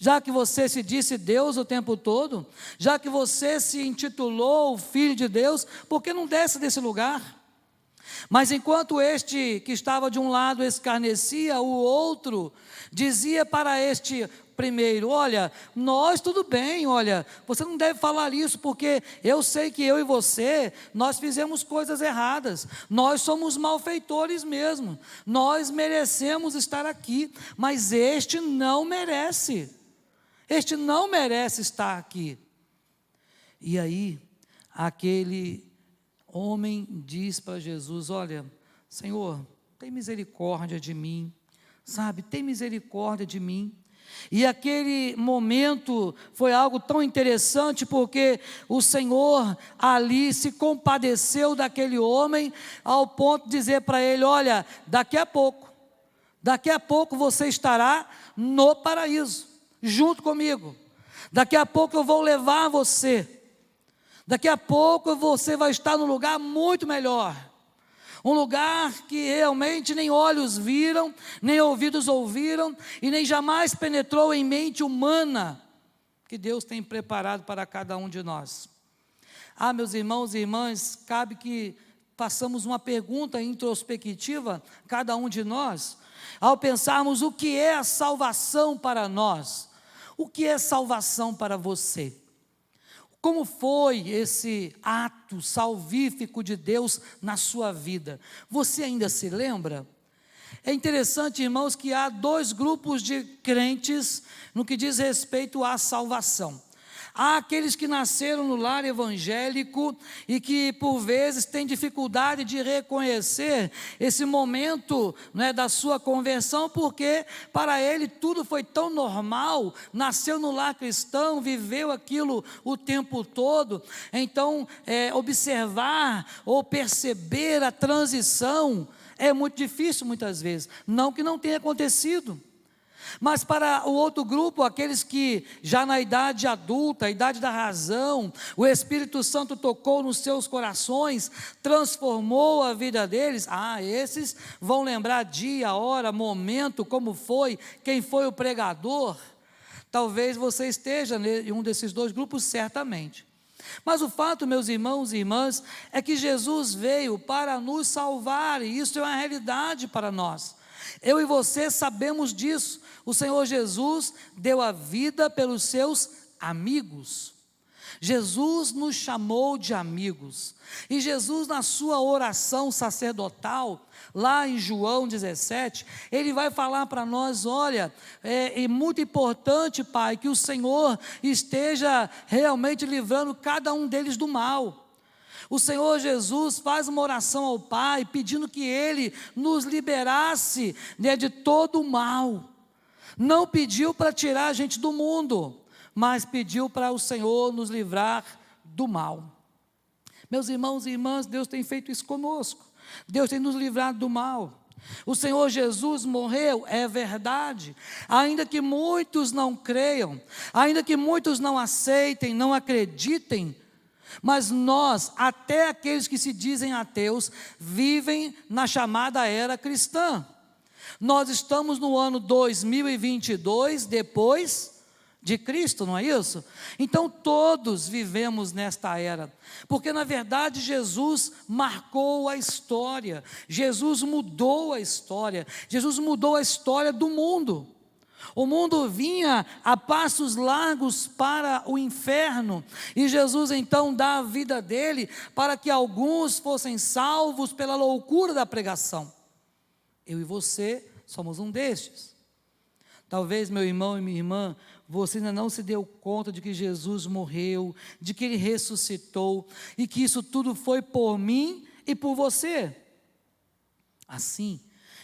Já que você se disse Deus o tempo todo, já que você se intitulou Filho de Deus, por que não desce desse lugar? Mas enquanto este que estava de um lado escarnecia, o outro dizia para este primeiro: olha, nós tudo bem, olha, você não deve falar isso, porque eu sei que eu e você, nós fizemos coisas erradas, nós somos malfeitores mesmo, nós merecemos estar aqui, mas este não merece estar aqui. E aí, aquele homem diz para Jesus: olha, Senhor, tem misericórdia de mim, sabe, tem misericórdia de mim. E aquele momento foi algo tão interessante, porque o Senhor ali se compadeceu daquele homem, ao ponto de dizer para ele: olha, daqui a pouco você estará no paraíso, junto comigo, daqui a pouco eu vou levar você, daqui a pouco você vai estar num lugar muito melhor, um lugar que realmente nem olhos viram, nem ouvidos ouviram, e nem jamais penetrou em mente humana, que Deus tem preparado para cada um de nós. Meus irmãos e irmãs, cabe que façamos uma pergunta introspectiva, cada um de nós, ao pensarmos o que é a salvação para nós. O que é salvação para você? Como foi esse ato salvífico de Deus na sua vida? Você ainda se lembra? É interessante, irmãos, que há dois grupos de crentes no que diz respeito à salvação. Há aqueles que nasceram no lar evangélico e que por vezes têm dificuldade de reconhecer esse momento, né, da sua conversão, porque para ele tudo foi tão normal, nasceu no lar cristão, viveu aquilo o tempo todo. Então observar ou perceber a transição é muito difícil muitas vezes, não que não tenha acontecido. Mas para o outro grupo, aqueles que já na idade adulta, a idade da razão, o Espírito Santo tocou nos seus corações, transformou a vida deles, esses vão lembrar dia, hora, momento, como foi, quem foi o pregador. Talvez você esteja em um desses dois grupos, certamente. Mas o fato, meus irmãos e irmãs, é que Jesus veio para nos salvar, e isso é uma realidade para nós. Eu e você sabemos disso. O Senhor Jesus deu a vida pelos seus amigos. Jesus nos chamou de amigos. E Jesus, na sua oração sacerdotal, lá em João 17, ele vai falar para nós: olha, é muito importante, Pai, que o Senhor esteja realmente livrando cada um deles do mal. O Senhor Jesus faz uma oração ao Pai, pedindo que Ele nos liberasse, né, de todo o mal. Não pediu para tirar a gente do mundo, mas pediu para o Senhor nos livrar do mal. Meus irmãos e irmãs, Deus tem feito isso conosco. Deus tem nos livrado do mal. O Senhor Jesus morreu, é verdade, ainda que muitos não creiam, ainda que muitos não aceitem, não acreditem, mas nós, até aqueles que se dizem ateus, vivem na chamada era cristã. Nós estamos no ano 2022, depois de Cristo, não é isso? Então todos vivemos nesta era, porque na verdade Jesus marcou a história, Jesus mudou a história, Jesus mudou a história do mundo. O mundo vinha a passos largos para o inferno, e Jesus então dá a vida dele para que alguns fossem salvos pela loucura da pregação. Eu e você somos um destes. Talvez, meu irmão e minha irmã, você ainda não se deu conta de que Jesus morreu, de que Ele ressuscitou, e que isso tudo foi por mim e por você. Assim,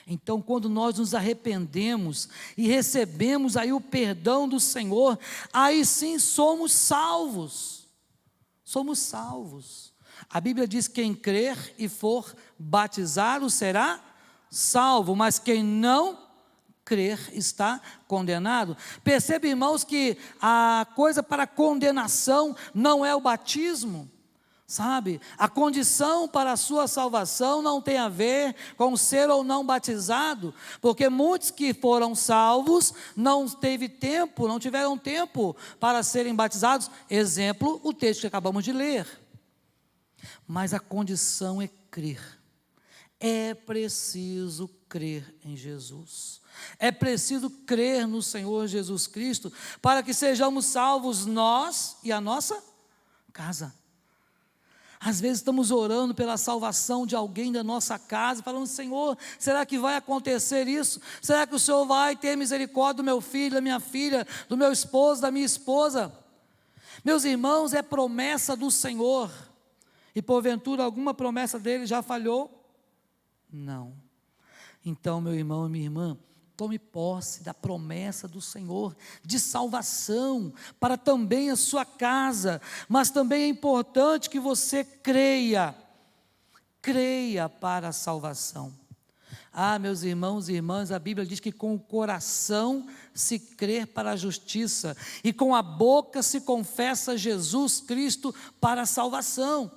então, quando nós nos arrependemos e recebemos aí o perdão do Senhor, aí sim somos salvos. Somos salvos. A Bíblia diz: quem crer e for batizado será salvo, mas quem não crer está condenado. Percebe, irmãos, que a coisa para condenação não é o batismo. Sabe, a condição para a sua salvação não tem a ver com ser ou não batizado, porque muitos que foram salvos não tiveram tempo para serem batizados. Exemplo, o texto que acabamos de ler. Mas a condição é crer. É preciso crer em Jesus. É preciso crer no Senhor Jesus Cristo para que sejamos salvos nós e a nossa casa. Às vezes estamos orando pela salvação de alguém da nossa casa, falando: Senhor, será que vai acontecer isso? Será que o Senhor vai ter misericórdia do meu filho, da minha filha, do meu esposo, da minha esposa? Meus irmãos, é promessa do Senhor. E porventura alguma promessa dele já falhou? Não. Então, meu irmão e minha irmã, tome posse da promessa do Senhor de salvação para também a sua casa, mas também é importante que você creia para a salvação. Meus irmãos e irmãs, a Bíblia diz que com o coração se crê para a justiça e com a boca se confessa Jesus Cristo para a salvação.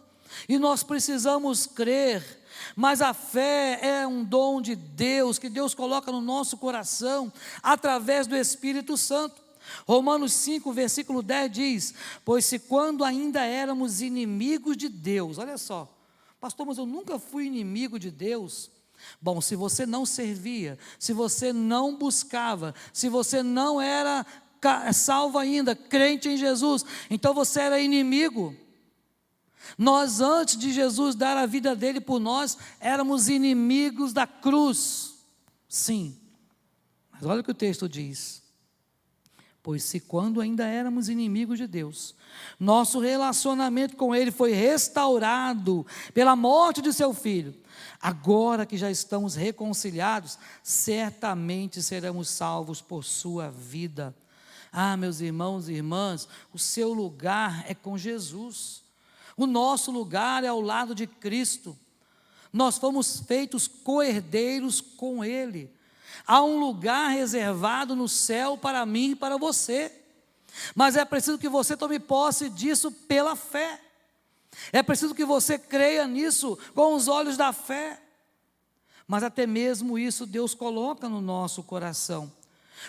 E nós precisamos crer. Mas a fé é um dom de Deus, que Deus coloca no nosso coração, através do Espírito Santo. Romanos 5, versículo 10 diz: pois se quando ainda éramos inimigos de Deus, olha só, pastor, mas eu nunca fui inimigo de Deus. Bom, se você não servia, se você não buscava, se você não era salvo ainda, crente em Jesus, então você era inimigo. Nós, antes de Jesus dar a vida dele por nós, éramos inimigos da cruz. Sim, mas olha o que o texto diz: pois se quando ainda éramos inimigos de Deus, nosso relacionamento com ele foi restaurado pela morte de seu Filho, agora que já estamos reconciliados, certamente seremos salvos por sua vida. Meus irmãos e irmãs, o seu lugar é com Jesus. O nosso lugar é ao lado de Cristo. Nós fomos feitos co-herdeiros com Ele. Há um lugar reservado no céu para mim e para você. Mas é preciso que você tome posse disso pela fé. É preciso que você creia nisso com os olhos da fé. Mas até mesmo isso Deus coloca no nosso coração.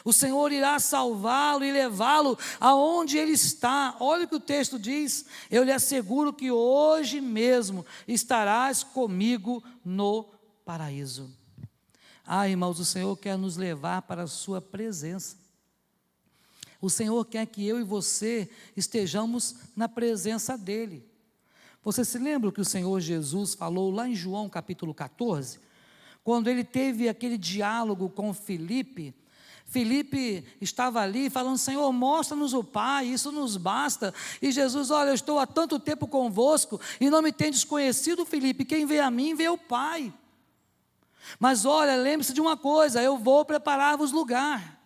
O Senhor irá salvá-lo e levá-lo aonde ele está. Olha o que o texto diz: eu lhe asseguro que hoje mesmo estarás comigo no paraíso. Irmãos, o Senhor quer nos levar para a sua presença. O Senhor quer que eu e você estejamos na presença dEle. Você se lembra que o Senhor Jesus falou lá em João capítulo 14? Quando ele teve aquele diálogo com Filipe. Filipe estava ali falando: Senhor, mostra-nos o Pai, isso nos basta. E Jesus: olha, eu estou há tanto tempo convosco e não me tendes conhecido, Filipe, quem vê a mim, vê o Pai. Mas olha, lembre-se de uma coisa: eu vou preparar-vos lugar.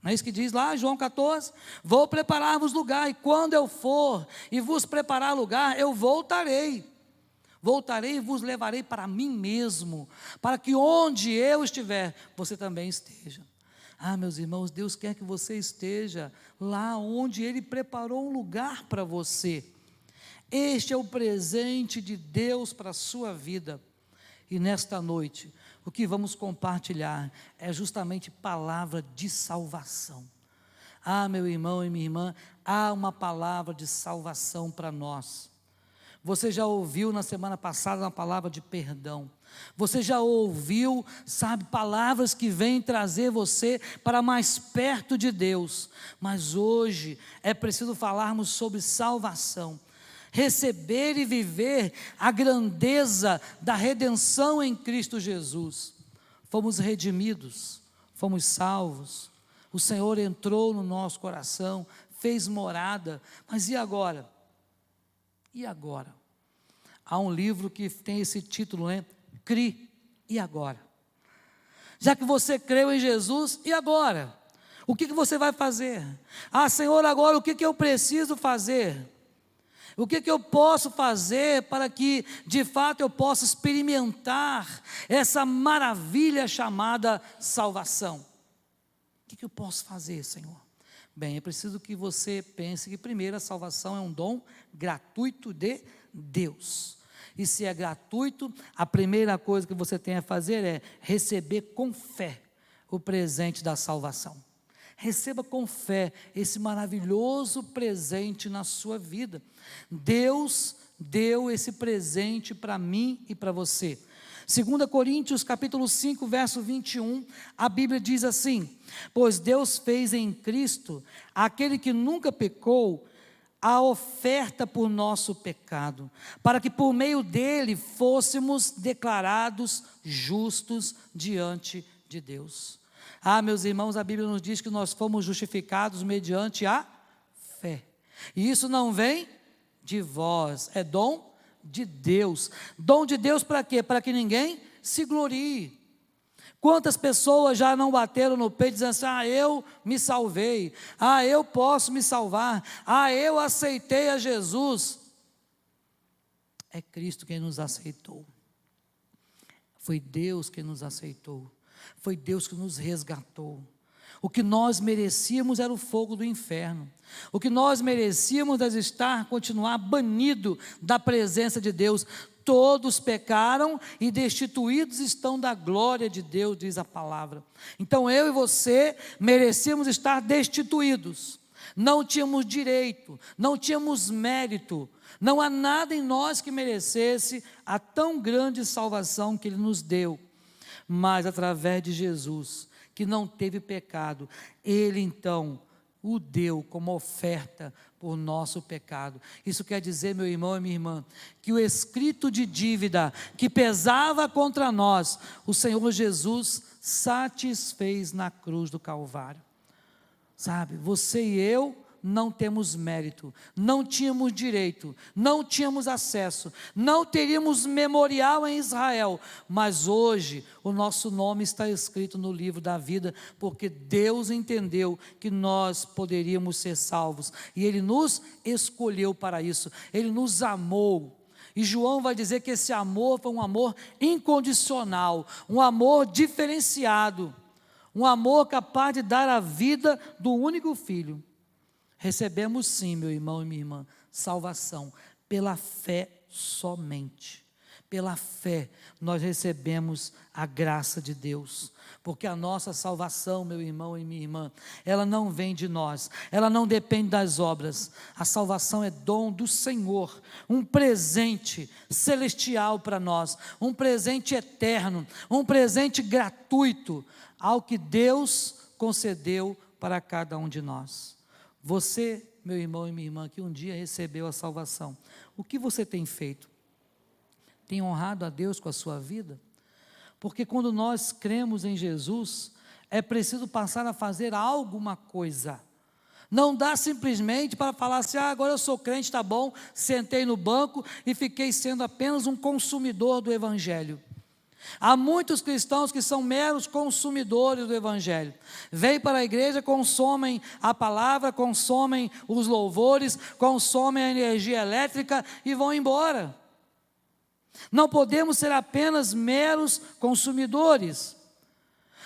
Não é isso que diz lá João 14? Vou preparar-vos lugar, e quando eu for e vos preparar lugar, eu voltarei e vos levarei para mim mesmo, para que onde eu estiver, você também esteja. Meus irmãos, Deus quer que você esteja lá onde Ele preparou um lugar para você. Este é o presente de Deus para a sua vida. E nesta noite, o que vamos compartilhar é justamente palavra de salvação. Meu irmão e minha irmã, há uma palavra de salvação para nós. Você já ouviu na semana passada uma palavra de perdão. Você já ouviu, palavras que vêm trazer você para mais perto de Deus. Mas hoje é preciso falarmos sobre salvação. Receber e viver a grandeza da redenção em Cristo Jesus. Fomos redimidos, fomos salvos. O Senhor entrou no nosso coração, fez morada. Mas e agora? E agora? Há um livro que tem esse título, né? Cri, e agora? Já que você creu em Jesus, e agora? O que você vai fazer? Senhor, agora o que eu preciso fazer? O que eu posso fazer para que, de fato, eu possa experimentar essa maravilha chamada salvação? O que eu posso fazer, Senhor? Bem, é preciso que você pense que, primeiro, a salvação é um dom gratuito de Deus. E se é gratuito, a primeira coisa que você tem a fazer é receber com fé o presente da salvação. Receba com fé esse maravilhoso presente na sua vida. Deus deu esse presente para mim e para você. 2 Coríntios capítulo 5, verso 21, a Bíblia diz assim: pois Deus fez em Cristo, aquele que nunca pecou, a oferta por nosso pecado, para que por meio dele fôssemos declarados justos diante de Deus. Meus irmãos, a Bíblia nos diz que nós fomos justificados mediante a fé. E isso não vem de vós, é dom de Deus. Dom de Deus para quê? Para que ninguém se glorie. Quantas pessoas já não bateram no peito dizendo assim: eu me salvei, eu posso me salvar, eu aceitei a Jesus. É Cristo quem nos aceitou. Foi Deus quem nos aceitou. Foi Deus que nos resgatou. O que nós merecíamos era o fogo do inferno. O que nós merecíamos era continuar banido da presença de Deus. Todos pecaram e destituídos estão da glória de Deus, diz a palavra. Então eu e você merecíamos estar destituídos. Não tínhamos direito, não tínhamos mérito. Não há nada em nós que merecesse a tão grande salvação que Ele nos deu. Mas através de Jesus, que não teve pecado, Ele então o deu como oferta por nosso pecado. Isso quer dizer, meu irmão e minha irmã, que o escrito de dívida que pesava contra nós, o Senhor Jesus satisfez na cruz do Calvário. Sabe, você e eu não temos mérito, não tínhamos direito, não tínhamos acesso, não teríamos memorial em Israel, mas hoje o nosso nome está escrito no livro da vida, porque Deus entendeu que nós poderíamos ser salvos, e Ele nos escolheu para isso, Ele nos amou. E João vai dizer que esse amor foi um amor incondicional, um amor diferenciado, um amor capaz de dar a vida do único Filho. Recebemos sim, meu irmão e minha irmã, salvação pela fé somente. Pela fé nós recebemos a graça de Deus, porque a nossa salvação, meu irmão e minha irmã, ela não vem de nós, ela não depende das obras. A salvação é dom do Senhor, um presente celestial para nós, um presente eterno, um presente gratuito, ao que Deus concedeu para cada um de nós. Você, meu irmão e minha irmã, que um dia recebeu a salvação, o que você tem feito? Tem honrado a Deus com a sua vida? Porque quando nós cremos em Jesus, é preciso passar a fazer alguma coisa. Não dá simplesmente para falar assim: agora eu sou crente, está bom, sentei no banco e fiquei sendo apenas um consumidor do Evangelho. Há muitos cristãos que são meros consumidores do Evangelho. Vêm para a igreja, consomem a palavra, consomem os louvores, consomem a energia elétrica e vão embora. Não podemos ser apenas meros consumidores,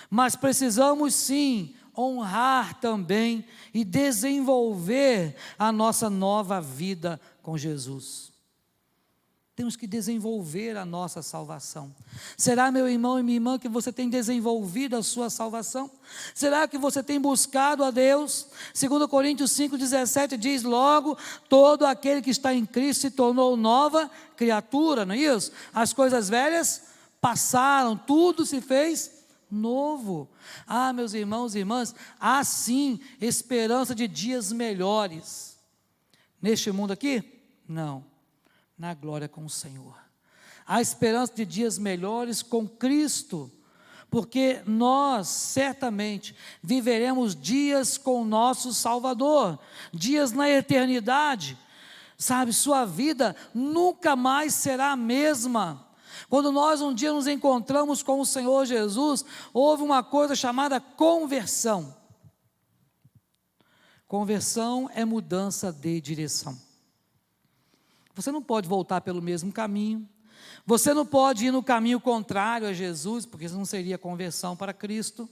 mas precisamos sim honrar também e desenvolver a nossa nova vida com Jesus. Temos que desenvolver a nossa salvação. Será, meu irmão e minha irmã, que você tem desenvolvido a sua salvação? Será que você tem buscado a Deus? 2 Coríntios 5,17 diz: logo, todo aquele que está em Cristo se tornou nova criatura, não é isso? As coisas velhas passaram, tudo se fez novo. Meus irmãos e irmãs, há sim esperança de dias melhores. Neste mundo aqui? Não. Na glória com o Senhor. Há esperança de dias melhores com Cristo, porque nós certamente viveremos dias com o nosso Salvador, dias na eternidade. Sabe, sua vida nunca mais será a mesma. Quando nós um dia nos encontramos com o Senhor Jesus, houve uma coisa chamada conversão. Conversão é mudança de direção. Você não pode voltar pelo mesmo caminho, você não pode ir no caminho contrário a Jesus, porque isso não seria conversão para Cristo.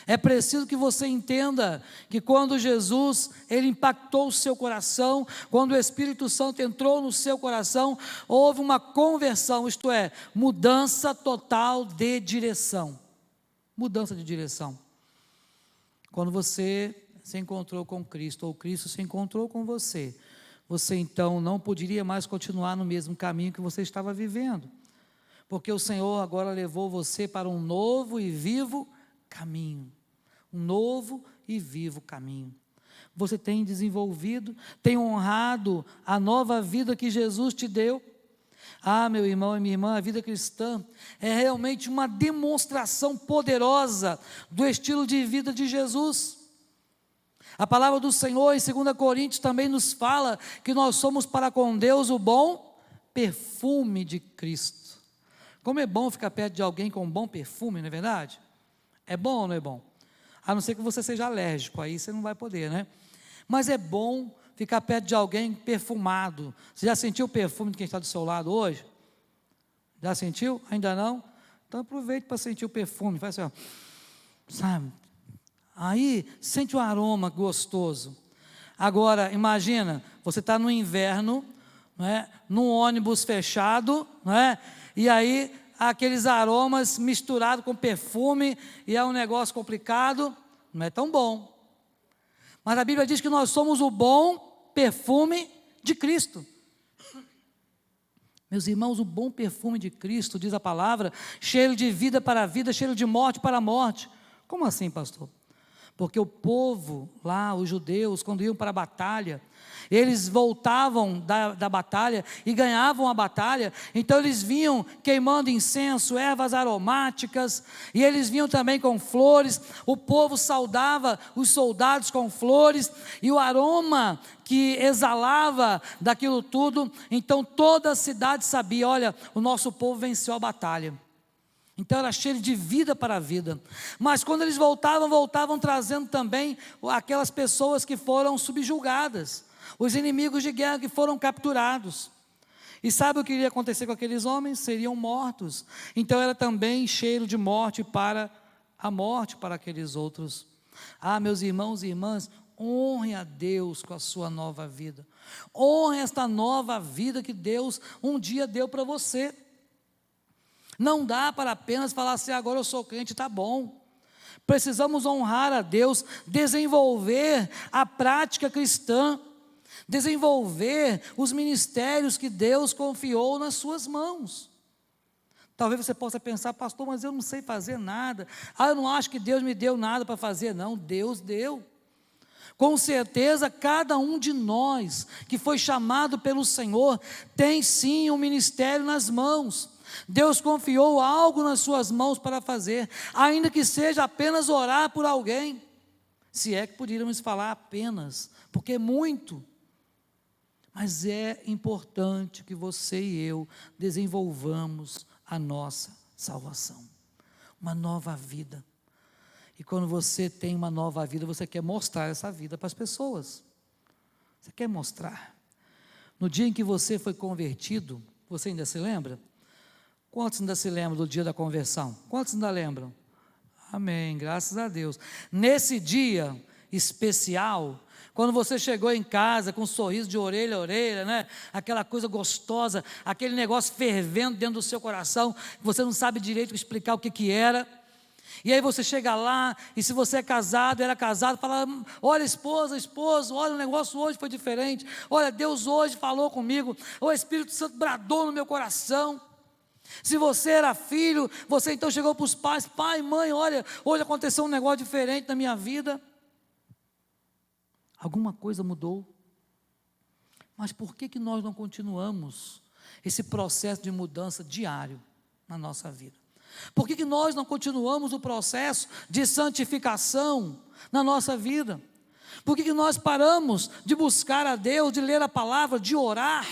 É preciso que você entenda que quando Jesus, ele impactou o seu coração, quando o Espírito Santo entrou no seu coração, houve uma conversão, isto é, mudança total de direção. Mudança de direção. Quando você se encontrou com Cristo, ou Cristo se encontrou com você, você então não poderia mais continuar no mesmo caminho que você estava vivendo, porque o Senhor agora levou você para um novo e vivo caminho, um novo e vivo caminho. Você tem desenvolvido, tem honrado a nova vida que Jesus te deu. Ah, meu irmão e minha irmã, a vida cristã é realmente uma demonstração poderosa do estilo de vida de Jesus. A palavra do Senhor em 2 Coríntios também nos fala que nós somos para com Deus o bom perfume de Cristo. Como é bom ficar perto de alguém com um bom perfume, não é verdade? É bom ou não é bom? A não ser que você seja alérgico, aí você não vai poder, né? Mas é bom ficar perto de alguém perfumado. Você já sentiu o perfume de quem está do seu lado hoje? Já sentiu? Ainda não? Então aproveite para sentir o perfume. Faz assim, ó, sabe? Aí sente o aroma gostoso. Agora imagina, você está no inverno, não é? Num ônibus fechado, não é? E aí aqueles aromas misturados com perfume, e é um negócio complicado, não é tão bom. Mas a Bíblia diz que nós somos o bom perfume de Cristo. Meus irmãos, o bom perfume de Cristo, diz a palavra, cheiro de vida para a vida, cheiro de morte para a morte. Como assim, pastor? Porque o povo lá, os judeus, quando iam para a batalha, eles voltavam da batalha e ganhavam a batalha, então eles vinham queimando incenso, ervas aromáticas, e eles vinham também com flores. O povo saudava os soldados com flores, e o aroma que exalava daquilo tudo, então toda a cidade sabia, olha, o nosso povo venceu a batalha. Então era cheiro de vida para a vida. Mas quando eles voltavam trazendo também aquelas pessoas que foram subjugadas, os inimigos de guerra que foram capturados. E sabe o que iria acontecer com aqueles homens? Seriam mortos. Então era também cheiro de morte para a morte para aqueles outros. Ah, meus irmãos e irmãs, honre a Deus com a sua nova vida. Honre esta nova vida que Deus um dia deu para você. Não dá para apenas falar assim, agora eu sou crente, está bom. Precisamos honrar a Deus, desenvolver a prática cristã, desenvolver os ministérios que Deus confiou nas suas mãos. Talvez você possa pensar, pastor, mas eu não sei fazer nada. Ah, eu não acho que Deus me deu nada para fazer. Não, Deus deu. Com certeza, cada um de nós que foi chamado pelo Senhor tem sim um ministério nas mãos. Deus confiou algo nas suas mãos para fazer, ainda que seja apenas orar por alguém, se é que poderíamos falar apenas, porque é muito, mas é importante que você e eu desenvolvamos a nossa salvação, uma nova vida. E quando você tem uma nova vida, você quer mostrar essa vida para as pessoas, você quer mostrar. No dia em que você foi convertido, você ainda se lembra? Quantos ainda se lembram do dia da conversão? Quantos ainda lembram? Amém, graças a Deus. Nesse dia especial, quando você chegou em casa com um sorriso de orelha a orelha, né? Aquela coisa gostosa, aquele negócio fervendo dentro do seu coração, você não sabe direito explicar o que era. E aí você chega lá, e se você é casado, era casado, fala, olha esposa, esposo, olha o negócio hoje foi diferente, olha Deus hoje falou comigo, o Espírito Santo bradou no meu coração. Se você era filho, você então chegou para os pais, pai, mãe, olha, hoje aconteceu um negócio diferente na minha vida. Alguma coisa mudou. Mas por que nós não continuamos esse processo de mudança diário na nossa vida? Por que nós não continuamos o processo de santificação na nossa vida? Por que nós paramos de buscar a Deus, de ler a palavra, de orar?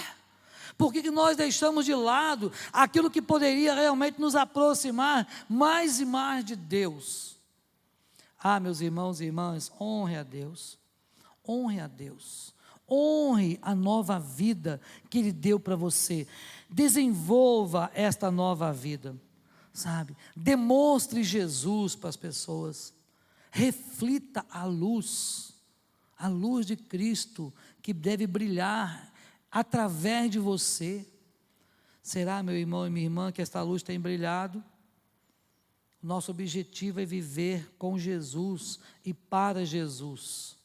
Por que nós deixamos de lado aquilo que poderia realmente nos aproximar mais e mais de Deus? Ah, meus irmãos e irmãs, honre a Deus, honre a Deus, honre a nova vida que Ele deu para você, desenvolva esta nova vida, sabe? Demonstre Jesus para as pessoas. reflita a luz de Cristo, que deve brilhar através de você. Será, meu irmão e minha irmã, que esta luz tem brilhado? Nosso objetivo é viver com Jesus e para Jesus.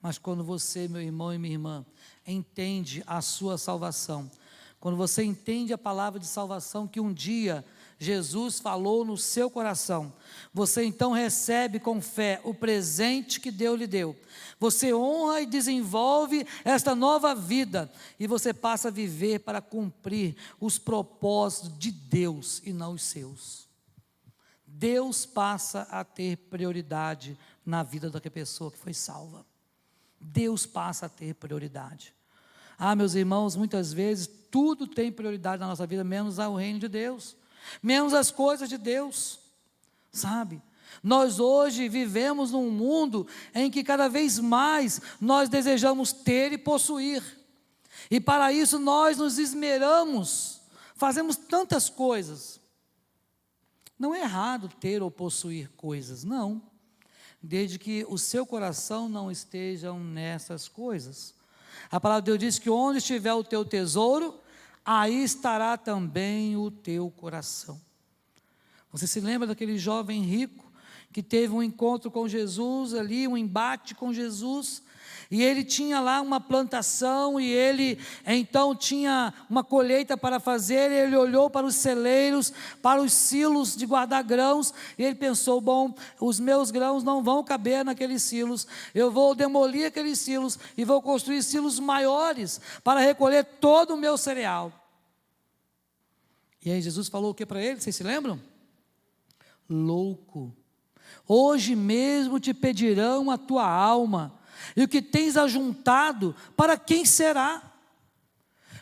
Mas quando você, meu irmão e minha irmã, entende a sua salvação, quando você entende a palavra de salvação que um dia Jesus falou no seu coração, você então recebe com fé o presente que Deus lhe deu. Você honra e desenvolve esta nova vida, e você passa a viver para cumprir os propósitos de Deus e não os seus. Deus passa a ter prioridade na vida daquela pessoa que foi salva. Deus passa a ter prioridade. Meus irmãos, muitas vezes tudo tem prioridade na nossa vida, menos o reino de Deus, menos as coisas de Deus, sabe? Nós hoje vivemos num mundo em que cada vez mais nós desejamos ter e possuir, e para isso nós nos esmeramos, fazemos tantas coisas. Não é errado ter ou possuir coisas, não, desde que o seu coração não esteja nessas coisas. A palavra de Deus diz que onde estiver o teu tesouro, aí estará também o teu coração. Você se lembra daquele jovem rico que teve um encontro com Jesus ali, um embate com Jesus, e ele tinha lá uma plantação, e ele então tinha uma colheita para fazer, e ele olhou para os celeiros, para os silos de guardar grãos, e ele pensou, bom, os meus grãos não vão caber naqueles silos, eu vou demolir aqueles silos, e vou construir silos maiores, para recolher todo o meu cereal. E aí Jesus falou o que para ele, vocês se lembram? Louco, hoje mesmo te pedirão a tua alma, e o que tens ajuntado, para quem será?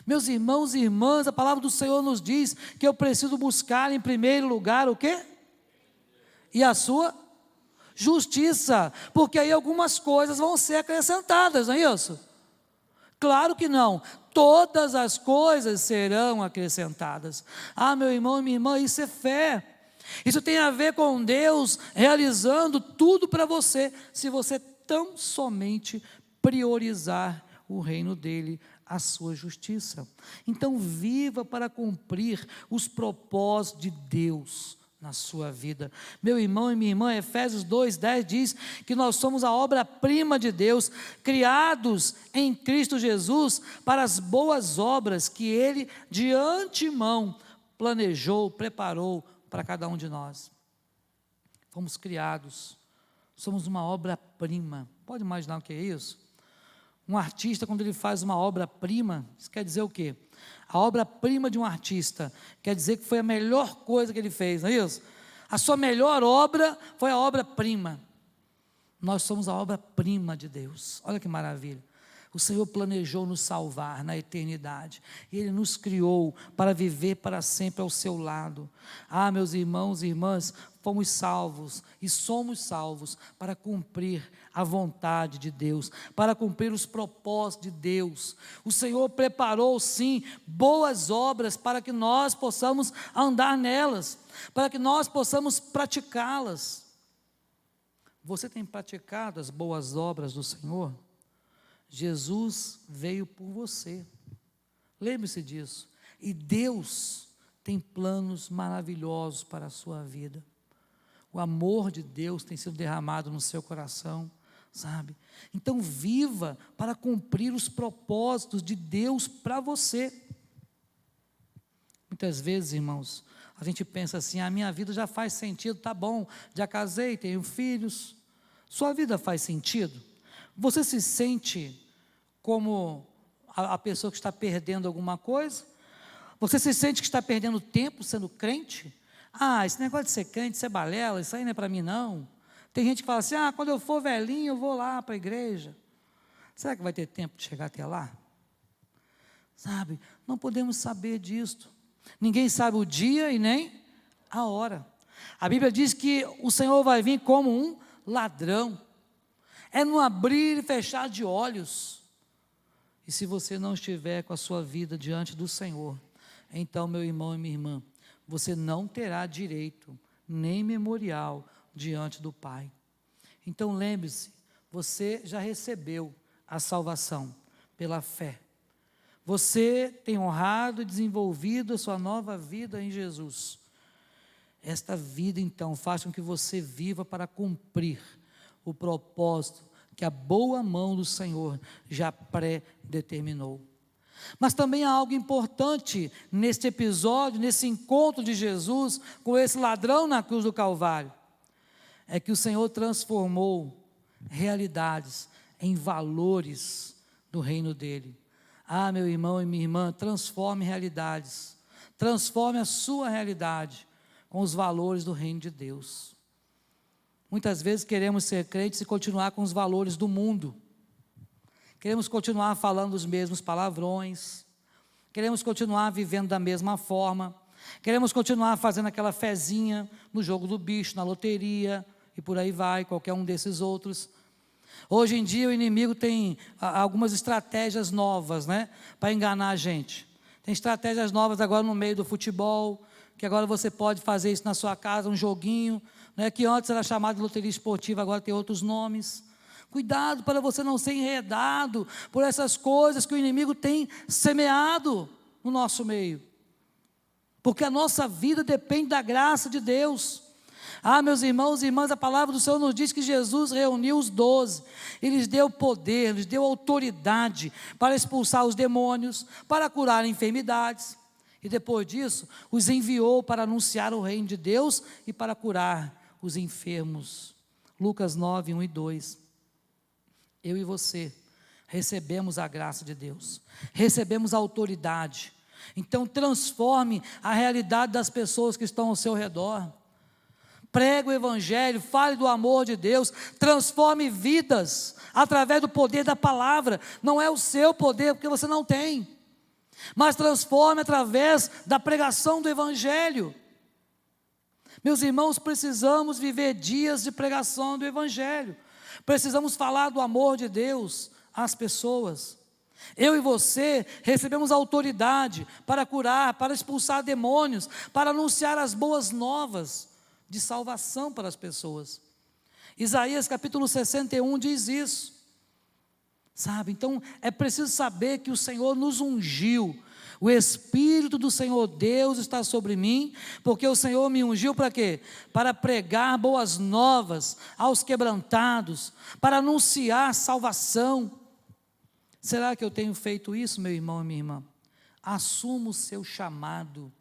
Meus irmãos e irmãs, a palavra do Senhor nos diz que eu preciso buscar em primeiro lugar o quê? E a sua justiça, porque aí algumas coisas vão ser acrescentadas, não é isso? Claro que não, todas as coisas serão acrescentadas. Meu irmão e minha irmã, isso é fé. Isso tem a ver com Deus realizando tudo para você, se você tão somente priorizar o reino dele, a sua justiça. Então viva para cumprir os propósitos de Deus na sua vida. Meu irmão e minha irmã, Efésios 2:10 diz que nós somos a obra-prima de Deus, criados em Cristo Jesus para as boas obras que Ele de antemão planejou, preparou para cada um de nós. Fomos criados, somos uma obra-prima. Pode imaginar o que é isso? Um artista, quando ele faz uma obra-prima, isso quer dizer o quê? A obra-prima de um artista quer dizer que foi a melhor coisa que ele fez, não é isso? A sua melhor obra foi a obra-prima. Nós somos a obra-prima de Deus. Olha que maravilha. O Senhor planejou nos salvar na eternidade. Ele nos criou para viver para sempre ao seu lado. Meus irmãos e irmãs, fomos salvos e somos salvos para cumprir a vontade de Deus, para cumprir os propósitos de Deus. O Senhor preparou, sim, boas obras para que nós possamos andar nelas, para que nós possamos praticá-las. Você tem praticado as boas obras do Senhor? Jesus veio por você, lembre-se disso, e Deus tem planos maravilhosos para a sua vida. O amor de Deus tem sido derramado no seu coração, sabe? Então viva para cumprir os propósitos de Deus para você. Muitas vezes, irmãos, a gente pensa assim, a minha vida já faz sentido, tá bom, já casei, tenho filhos. Sua vida faz sentido? Você se sente como a pessoa que está perdendo alguma coisa? Você se sente que está perdendo tempo sendo crente? Esse negócio de ser crente, ser balela, isso aí não é para mim não. Tem gente que fala assim, quando eu for velhinho eu vou lá para a igreja. Será que vai ter tempo de chegar até lá? Sabe, não podemos saber disto. Ninguém sabe o dia e nem a hora. A Bíblia diz que o Senhor vai vir como um ladrão. É no abrir e fechar de olhos. E se você não estiver com a sua vida diante do Senhor, então, meu irmão e minha irmã, você não terá direito, nem memorial, diante do Pai. Então lembre-se, você já recebeu a salvação pela fé. Você tem honrado e desenvolvido a sua nova vida em Jesus. Esta vida, então, faz com que você viva para cumprir o propósito que a boa mão do Senhor já pré-determinou. Mas também há algo importante neste episódio, nesse encontro de Jesus com esse ladrão na cruz do Calvário. É que o Senhor transformou realidades em valores do reino dele. Ah, meu irmão e minha irmã, transforme realidades. Transforme a sua realidade com os valores do reino de Deus. Muitas vezes queremos ser crentes e continuar com os valores do mundo. Queremos continuar falando os mesmos palavrões. Queremos continuar vivendo da mesma forma. Queremos continuar fazendo aquela fezinha no jogo do bicho, na loteria e por aí vai, qualquer um desses outros. Hoje em dia o inimigo tem algumas estratégias novas, né, para enganar a gente. Tem estratégias novas agora no meio do futebol, que agora você pode fazer isso na sua casa, um joguinho, né, que antes era chamado de loteria esportiva, agora tem outros nomes. Cuidado para você não ser enredado por essas coisas que o inimigo tem semeado no nosso meio. Porque a nossa vida depende da graça de Deus. Ah, meus irmãos e irmãs, a palavra do Senhor nos diz que Jesus reuniu os 12, Ele lhes deu poder, lhes deu autoridade para expulsar os demônios, para curar enfermidades, e depois disso, os enviou para anunciar o reino de Deus e para curar os enfermos. Lucas 9, 1 e 2. Eu e você recebemos a graça de Deus, recebemos a autoridade, então transforme a realidade das pessoas que estão ao seu redor. Pregue o Evangelho, fale do amor de Deus, transforme vidas através do poder da palavra. Não é o seu poder, porque você não tem, mas transforme através da pregação do Evangelho. Meus irmãos, precisamos viver dias de pregação do Evangelho, precisamos falar do amor de Deus às pessoas. Eu e você recebemos autoridade para curar, para expulsar demônios, para anunciar as boas novas de salvação para as pessoas. Isaías capítulo 61 diz isso, sabe? Então é preciso saber que o Senhor nos ungiu. O Espírito do Senhor Deus está sobre mim, porque o Senhor me ungiu para quê? Para pregar boas novas aos quebrantados, para anunciar salvação. Será que eu tenho feito isso, meu irmão e minha irmã? Assuma o seu chamado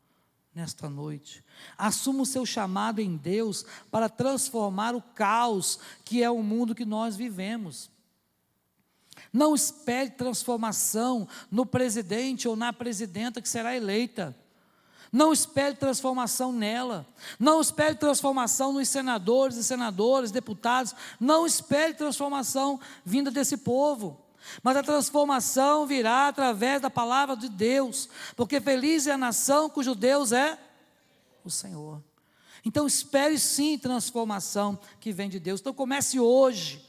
nesta noite. Assuma o seu chamado em Deus para transformar o caos que é o mundo que nós vivemos. Não espere transformação no presidente ou na presidenta que será eleita. Não espere transformação nela. Não espere transformação nos senadores e senadoras, deputados. Não espere transformação vinda desse povo. Mas a transformação virá através da palavra de Deus, porque feliz é a nação cujo Deus é o Senhor. Então espere sim transformação que vem de Deus. Então comece hoje,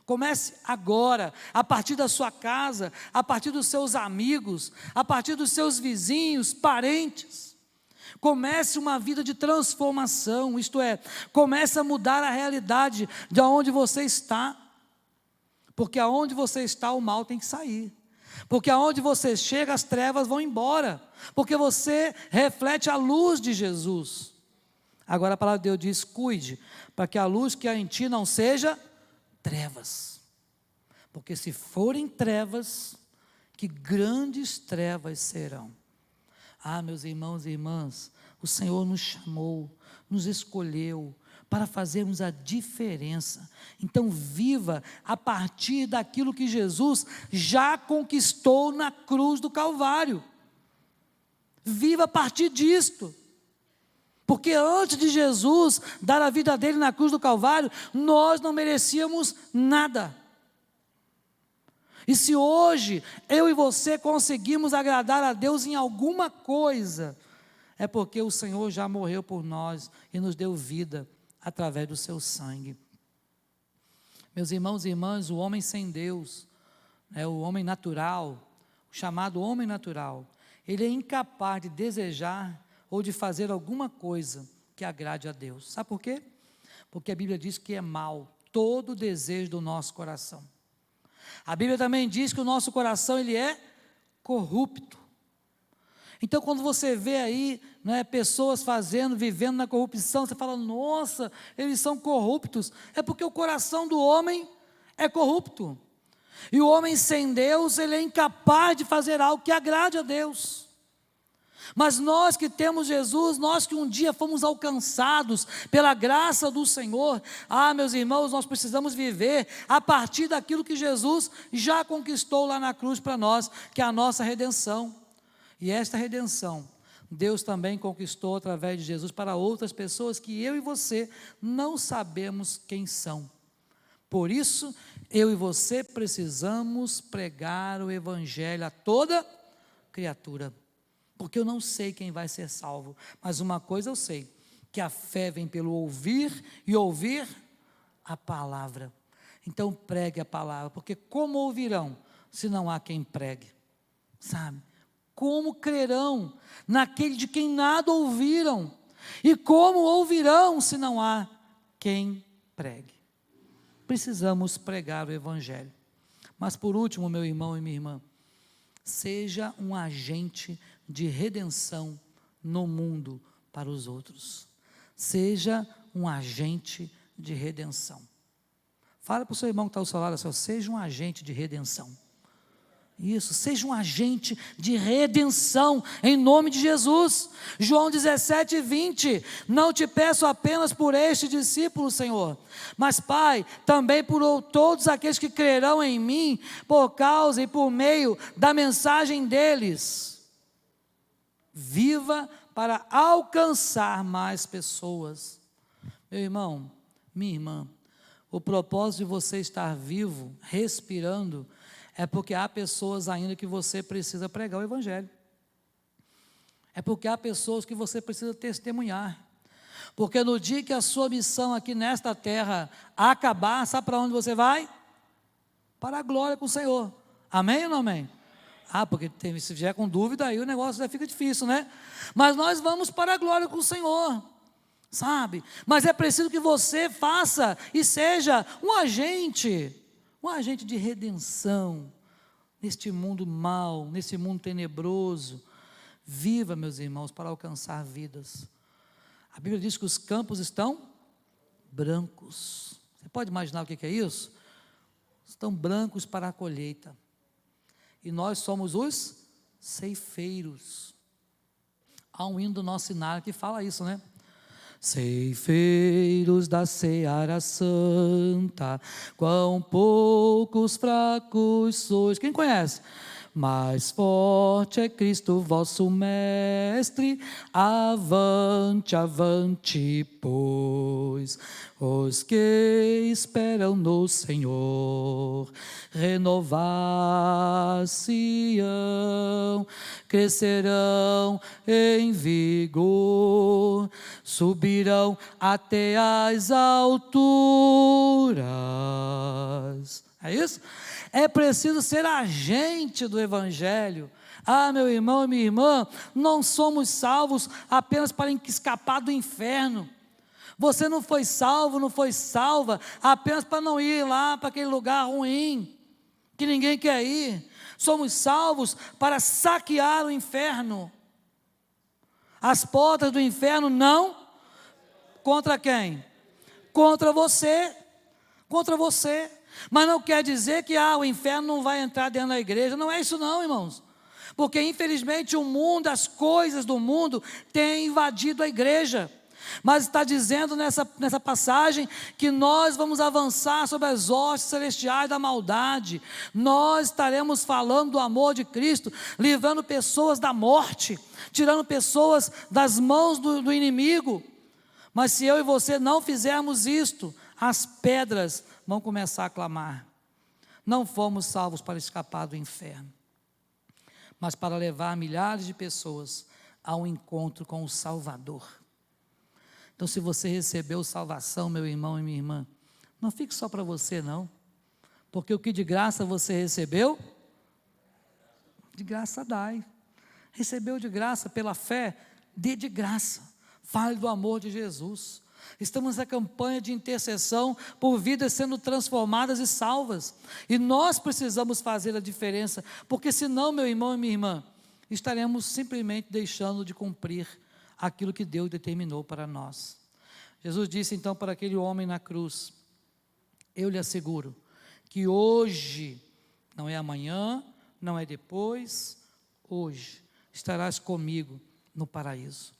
comece agora, a partir da sua casa, a partir dos seus amigos, a partir dos seus vizinhos, parentes. Comece uma vida de transformação, isto é, comece a mudar a realidade de onde você está. Porque aonde você está, o mal tem que sair. Porque aonde você chega, as trevas vão embora. Porque você reflete a luz de Jesus. Agora a palavra de Deus diz: cuide, para que a luz que há em ti não seja trevas. Porque se forem trevas, que grandes trevas serão. Ah, meus irmãos e irmãs, o Senhor nos chamou, nos escolheu para fazermos a diferença. Então viva a partir daquilo que Jesus já conquistou na cruz do Calvário. Viva a partir disto. Porque antes de Jesus dar a vida dele na cruz do Calvário, nós não merecíamos nada. E se hoje eu e você conseguimos agradar a Deus em alguma coisa, é porque o Senhor já morreu por nós e nos deu vida através do seu sangue. Meus irmãos e irmãs, o homem sem Deus, o homem natural, o chamado homem natural, ele é incapaz de desejar ou de fazer alguma coisa que agrade a Deus. Sabe por quê? porque a Bíblia diz que é mal todo o desejo do nosso coração. A Bíblia também diz que o nosso coração ele é corrupto. Então, quando você vê aí, né, pessoas vivendo na corrupção, você fala, nossa, eles são corruptos. É porque o coração do homem é corrupto. E o homem sem Deus, ele é incapaz de fazer algo que agrade a Deus. Mas nós que temos Jesus, nós que um dia fomos alcançados pela graça do Senhor, meus irmãos, nós precisamos viver a partir daquilo que Jesus já conquistou lá na cruz para nós, que é a nossa redenção. E esta redenção, Deus também conquistou através de Jesus para outras pessoas que eu e você não sabemos quem são. Por isso, eu e você precisamos pregar o Evangelho a toda criatura. Porque eu não sei quem vai ser salvo, mas uma coisa eu sei, que a fé vem pelo ouvir e ouvir a palavra. Então pregue a palavra, porque como ouvirão se não há quem pregue? Sabe? Como crerão naquele de quem nada ouviram? E como ouvirão se não há quem pregue? Precisamos pregar o Evangelho. Mas por último, meu irmão e minha irmã, seja um agente de redenção no mundo para os outros. Seja um agente de redenção. Fala para o seu irmão que está ao seu lado assim, seja um agente de redenção. Isso, seja um agente de redenção, em nome de Jesus. João 17:20, não te peço apenas por este discípulo, Senhor, mas Pai, também por todos aqueles que crerão em mim, por causa e por meio da mensagem deles. Viva para alcançar mais pessoas. Meu irmão, minha irmã, o propósito de você estar vivo, respirando, é porque há pessoas ainda que você precisa pregar o Evangelho. É porque há pessoas que você precisa testemunhar. Porque no dia que a sua missão aqui nesta terra acabar, sabe para onde você vai? Para a glória com o Senhor. Amém ou não amém? Porque se vier com dúvida, aí o negócio já fica difícil, né? Mas nós vamos para a glória com o Senhor, sabe? Mas é preciso que você faça e seja um agente de redenção, neste mundo mau, nesse mundo tenebroso. Viva, meus irmãos, para alcançar vidas. A Bíblia diz que os campos estão brancos. Você pode imaginar o que é isso? Estão brancos para a colheita. E nós somos os ceifeiros. Há um hino do nosso cenário que fala isso, né? Ceifeiros da seara santa, quão poucos fracos sois. Quem conhece? Mais forte é Cristo vosso Mestre, avante, avante, pois os que esperam no Senhor renovar-se-ão, crescerão em vigor, subirão até as alturas. É isso? É preciso ser agente do Evangelho. Meu irmão e minha irmã, não somos salvos apenas para escapar do inferno. Você não foi salvo, não foi salva apenas para não ir lá para aquele lugar ruim, que ninguém quer ir. Somos salvos para saquear o inferno. As portas do inferno não contra quem? Contra você. Contra você. Mas não quer dizer que o inferno não vai entrar dentro da igreja. Não é isso não, irmãos. Porque infelizmente o mundo, as coisas do mundo têm invadido a igreja. Mas está dizendo nessa passagem que nós vamos avançar sobre as hostes celestiais da maldade. Nós estaremos falando do amor de Cristo, livrando pessoas da morte, tirando pessoas das mãos do inimigo. Mas se eu e você não fizermos isto, as pedras vão começar a clamar. Não fomos salvos para escapar do inferno, mas para levar milhares de pessoas ao encontro com o Salvador. Então, se você recebeu salvação, meu irmão e minha irmã, não fique só para você não, porque o que de graça você recebeu, de graça dai. Recebeu de graça pela fé, dê de graça. Fale do amor de Jesus. Estamos na campanha de intercessão por vidas sendo transformadas e salvas. E nós precisamos fazer a diferença, porque senão, meu irmão e minha irmã, estaremos simplesmente deixando de cumprir aquilo que Deus determinou para nós. Jesus disse então para aquele homem na cruz: eu lhe asseguro que hoje, não é amanhã, não é depois, hoje estarás comigo no paraíso.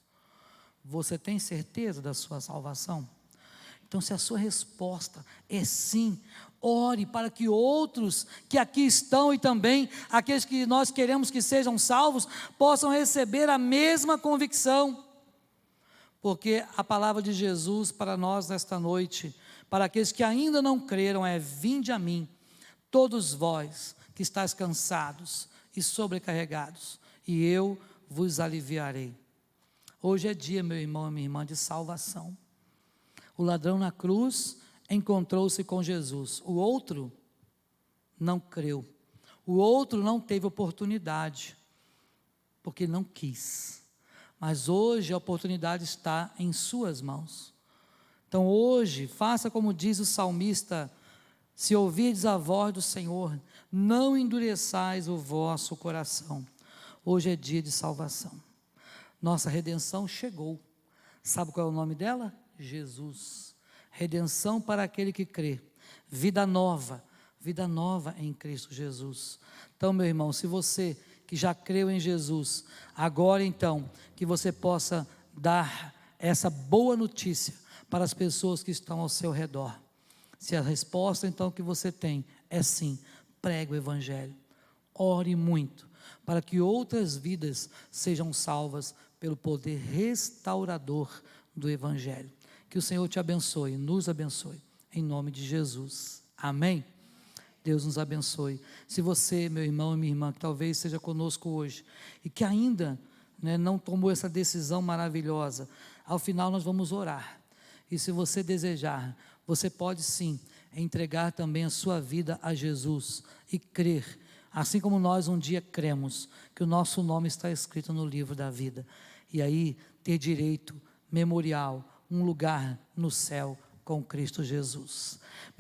Você tem certeza da sua salvação? Então, se a sua resposta é sim, ore para que outros que aqui estão e também aqueles que nós queremos que sejam salvos, possam receber a mesma convicção. Porque a palavra de Jesus para nós nesta noite, para aqueles que ainda não creram, é: vinde a mim, todos vós que estáis cansados e sobrecarregados, e eu vos aliviarei. Hoje é dia, meu irmão e minha irmã, de salvação. O ladrão na cruz encontrou-se com Jesus. O outro não creu. O outro não teve oportunidade, porque não quis. Mas hoje a oportunidade está em suas mãos. Então hoje, faça como diz o salmista: se ouvirdes a voz do Senhor, não endureçais o vosso coração. Hoje é dia de salvação. Nossa redenção chegou. Sabe qual é o nome dela? Jesus. Redenção para aquele que crê. Vida nova em Cristo Jesus. Então, meu irmão, se você que já creu em Jesus, agora então, que você possa dar essa boa notícia para as pessoas que estão ao seu redor. Se a resposta então que você tem é sim, pregue o Evangelho. Ore muito, para que outras vidas sejam salvas pelo poder restaurador do Evangelho. Que o Senhor te abençoe, nos abençoe, em nome de Jesus. Amém? Deus nos abençoe. Se você, meu irmão e minha irmã, que talvez seja conosco hoje, e que ainda não tomou essa decisão maravilhosa, ao final nós vamos orar. E se você desejar, você pode sim entregar também a sua vida a Jesus e crer, assim como nós um dia cremos, que o nosso nome está escrito no livro da vida. E aí ter direito, memorial, um lugar no céu com Cristo Jesus.